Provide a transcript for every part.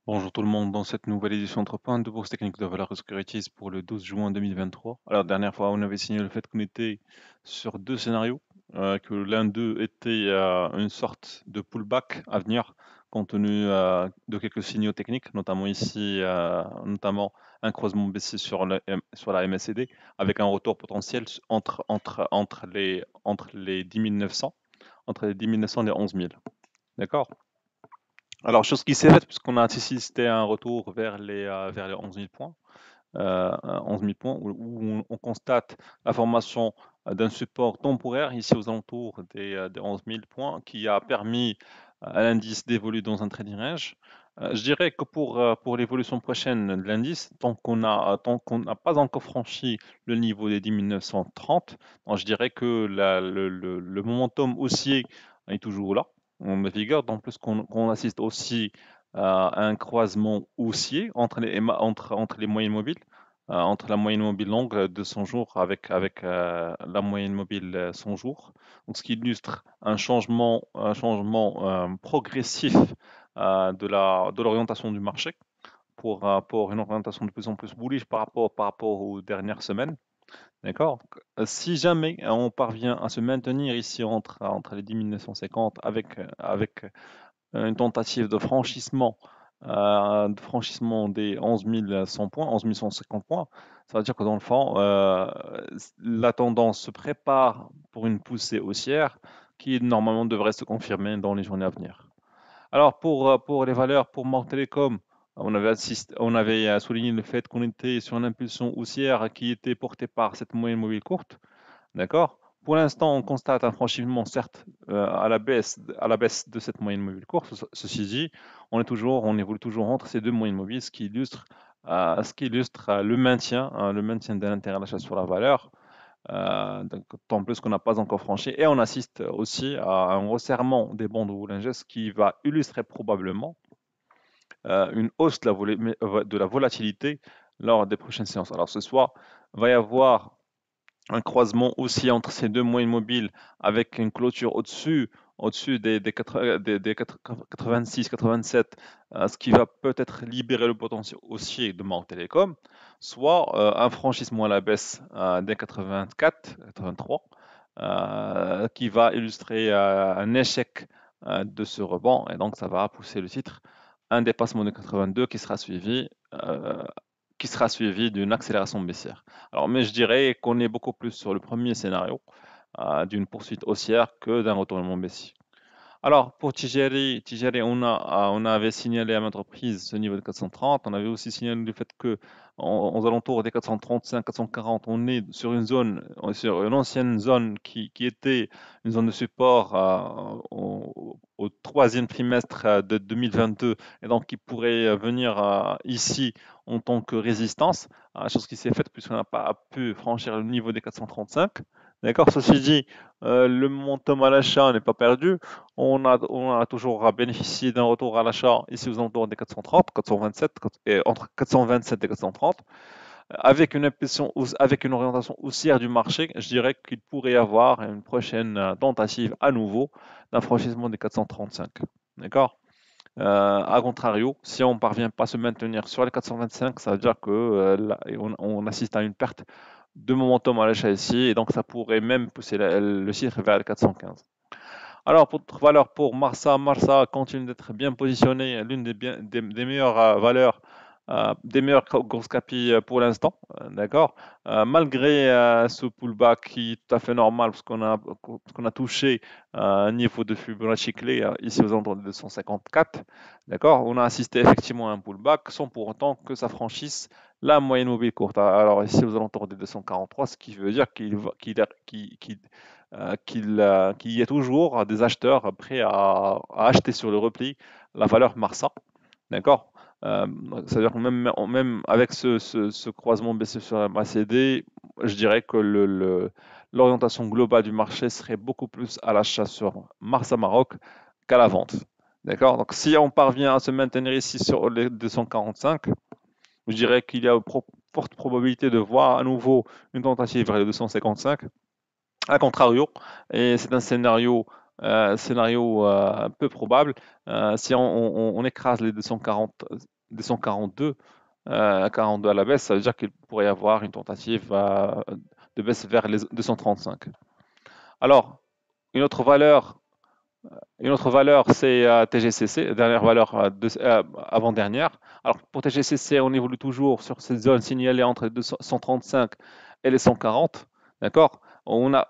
Bonjour tout le monde, dans cette nouvelle édition de Point de bourse technique de valeur securities pour le 12 juin 2023. Alors, la dernière fois, on avait signé le fait qu'on était sur deux scénarios, que l'un d'eux était une sorte de pullback à venir, compte tenu de quelques signaux techniques, notamment ici, notamment un croisement baissier sur la MACD, avec un retour potentiel entre les 10 900, entre les 10 900 et les 11 000. D'accord? Alors, chose qui s'est faite, puisqu'on a assisté à un retour vers les 11 000 points, 11 000 points, où on constate la formation d'un support temporaire ici aux alentours des 11 000 points, qui a permis à l'indice d'évoluer dans un trading range. Je dirais que pour l'évolution prochaine de l'indice, tant qu'on n'a pas encore franchi le niveau des 10 930, je dirais que le momentum haussier est toujours là, en vigueur, d'autant plus qu'on assiste aussi à un croisement haussier entre les moyennes mobiles, entre la moyenne mobile longue de 100 jours avec la moyenne mobile 100 jours. Donc, ce qui illustre un changement progressif de l'orientation du marché pour une orientation de plus en plus bullish par rapport aux dernières semaines. D'accord? Si jamais on parvient à se maintenir ici entre les 10 950 avec une tentative de franchissement des 11 100 points, 11 150 points, ça veut dire que dans le fond, la tendance se prépare pour une poussée haussière qui normalement devrait se confirmer dans les journées à venir. Alors pour les valeurs, pour Mort Télécom, on avait souligné le fait qu'on était sur une impulsion haussière qui était portée par cette moyenne mobile courte. D'accord? Pour l'instant, on constate un franchissement, certes, à la baisse de cette moyenne mobile courte. Ceci dit, on évolue toujours entre ces deux moyennes mobiles, ce qui illustre le maintien de l'intérêt d'achat sur la valeur, tant plus qu'on n'a pas encore franchi. Et on assiste aussi à un resserrement des bandes de Bollinger, ce qui va illustrer probablement une hausse de la volatilité lors des prochaines séances. Alors ce soir, il va y avoir un croisement aussi entre ces deux moyennes mobiles avec une clôture au-dessus des 86, 87, ce qui va peut-être libérer le potentiel haussier de Mort Télécom, soit un franchissement à la baisse des 84, 83, qui va illustrer un échec de ce rebond, et donc ça va pousser le titre un dépassement de 82 qui sera suivi d'une accélération baissière. Alors, mais je dirais qu'on est beaucoup plus sur le premier scénario d'une poursuite haussière que d'un retournement baissier. Alors, pour Tijeri, on avait signalé à maintes reprises ce niveau de 430. On avait aussi signalé le fait que, aux alentours des 435, 440, on est sur une ancienne zone qui était une zone de support au troisième trimestre de 2022 et donc qui pourrait venir ici en tant que résistance, chose qui s'est faite puisqu'on n'a pas pu franchir le niveau des 435. D'accord, ceci dit, le momentum à l'achat n'est pas perdu. On a toujours bénéficié d'un retour à l'achat ici aux alentours des 430, 427, et entre 427 et 430. Avec une orientation haussière du marché, je dirais qu'il pourrait y avoir une prochaine tentative à nouveau d'un franchissement des 435. D'accord? À contrario, si on ne parvient pas à se maintenir sur les 425, ça veut dire que on assiste à une perte de momentum à l'achat ici, et donc ça pourrait même pousser le titre vers les 415. Alors, pour notre valeur pour Marsa continue d'être bien positionnée, l'une des meilleures valeurs, des meilleures grosses capis pour l'instant, d'accord? Malgré ce pullback qui est tout à fait normal, parce qu'on a touché un niveau de Fibonacci clé ici aux alentours de 254, d'accord? On a assisté effectivement à un pullback sans pour autant que ça franchisse la moyenne mobile courte. Alors ici aux alentours de 243, ce qui veut dire qu'il y a toujours des acheteurs prêts à acheter sur le repli la valeur Marsa. D'accord? Euh, C'est-à-dire que même avec ce croisement baissier sur la MACD, je dirais que l'orientation globale du marché serait beaucoup plus à l'achat sur Marsa Maroc qu'à la vente. D'accord? Donc si on parvient à se maintenir ici sur les 245, je dirais qu'il y a une forte probabilité de voir à nouveau une tentative vers les 255. A contrario, et c'est un scénario peu probable, si on écrase les 242, 42 à la baisse, ça veut dire qu'il pourrait y avoir une tentative de baisse vers les 235. Alors, une autre valeur, une autre valeur, c'est TGCC, dernière valeur avant-dernière. Alors, pour TGCC, on évolue toujours sur cette zone signalée entre les 235 et les 140. D'accord?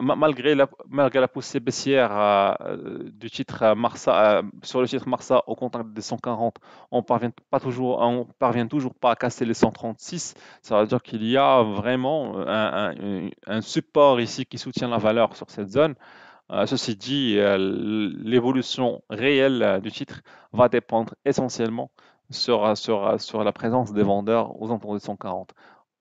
Malgré la poussée baissière du titre Marsa, sur le titre Marsa au contact des 140, on parvient toujours pas à casser les 136. Ça veut dire qu'il y a vraiment un support ici qui soutient la valeur sur cette zone. Ceci dit, l'évolution réelle du titre va dépendre essentiellement sur la présence des vendeurs aux alentours de 140.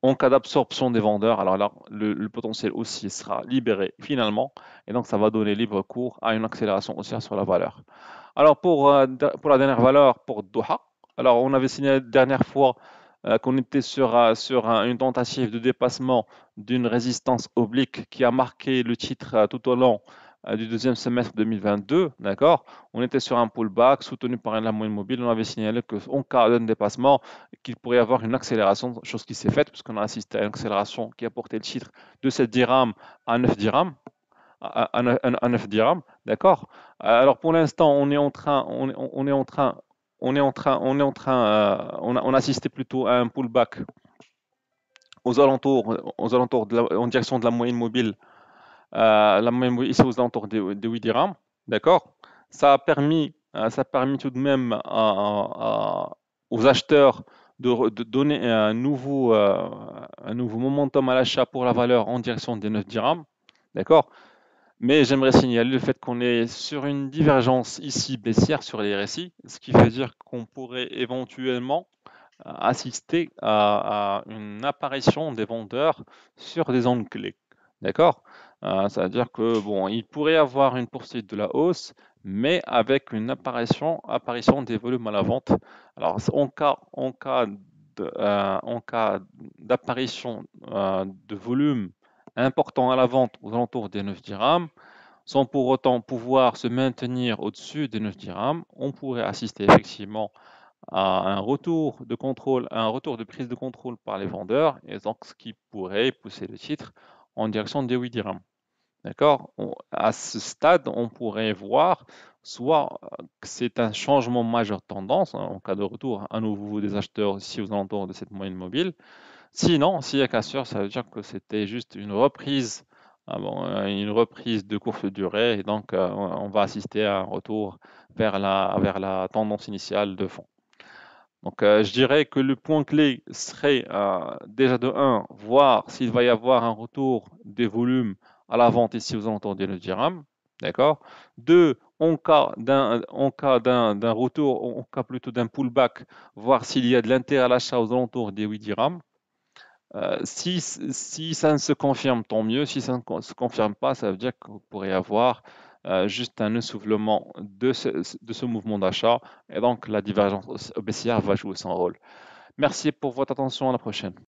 En cas d'absorption des vendeurs, alors là, le potentiel haussier sera libéré finalement, et donc ça va donner libre cours à une accélération haussière sur la valeur. Alors pour la dernière valeur, pour Doha, alors on avait signé la dernière fois qu'on était sur une tentative de dépassement d'une résistance oblique qui a marqué le titre tout au long du deuxième semestre 2022, d'accord? On était sur un pullback soutenu par la moyenne mobile. On avait signalé qu'en cas d'un dépassement, qu'il pourrait y avoir une accélération, chose qui s'est faite, puisqu'on a assisté à une accélération qui a porté le titre de 7 dirhams à 9 dirhams. À 9 dirhams, d'accord? Alors pour l'instant, on a assisté plutôt à un pullback en direction de la moyenne mobile, la moyenne mobile ici aux alentours de 8 dirhams, d'accord? Ça a permis tout de même aux acheteurs de donner un nouveau momentum à l'achat pour la valeur en direction des 9 dirhams, d'accord? Mais j'aimerais signaler le fait qu'on est sur une divergence ici baissière sur les RSI, ce qui veut dire qu'on pourrait éventuellement assister à une apparition des vendeurs sur des zones clés. D'accord? Ça veut dire que bon, il pourrait y avoir une poursuite de la hausse, mais avec une apparition des volumes à la vente. Alors, en cas d'apparition de volumes importants à la vente aux alentours des 9 dirhams, sans pour autant pouvoir se maintenir au-dessus des 9 dirhams, on pourrait assister effectivement à un retour de contrôle, un retour de prise de contrôle par les vendeurs, et donc ce qui pourrait pousser le titre en direction des 8 dirhams. D'accord? À ce stade, on pourrait voir soit que c'est un changement majeur de tendance, hein, en cas de retour à nouveau des acheteurs aussi aux alentours de cette moyenne mobile. Sinon, s'il y a cassure, ça veut dire que c'était juste une reprise, une reprise de courte durée, et donc on va assister à un retour vers la tendance initiale de fond. Donc, je dirais que le point clé serait déjà de 1, voir s'il va y avoir un retour des volumes à la vente ici aux alentours des 9 dirhams. D'accord? 2, en cas d'un retour, en cas plutôt d'un pullback, voir s'il y a de l'intérêt à l'achat aux alentours des 8 dirhams. Si ça ne se confirme, tant mieux. Si ça ne se confirme pas, ça veut dire qu'il pourrait y avoir juste un essoufflement de ce mouvement d'achat, et donc la divergence baissière va jouer son rôle. Merci pour votre attention, à la prochaine.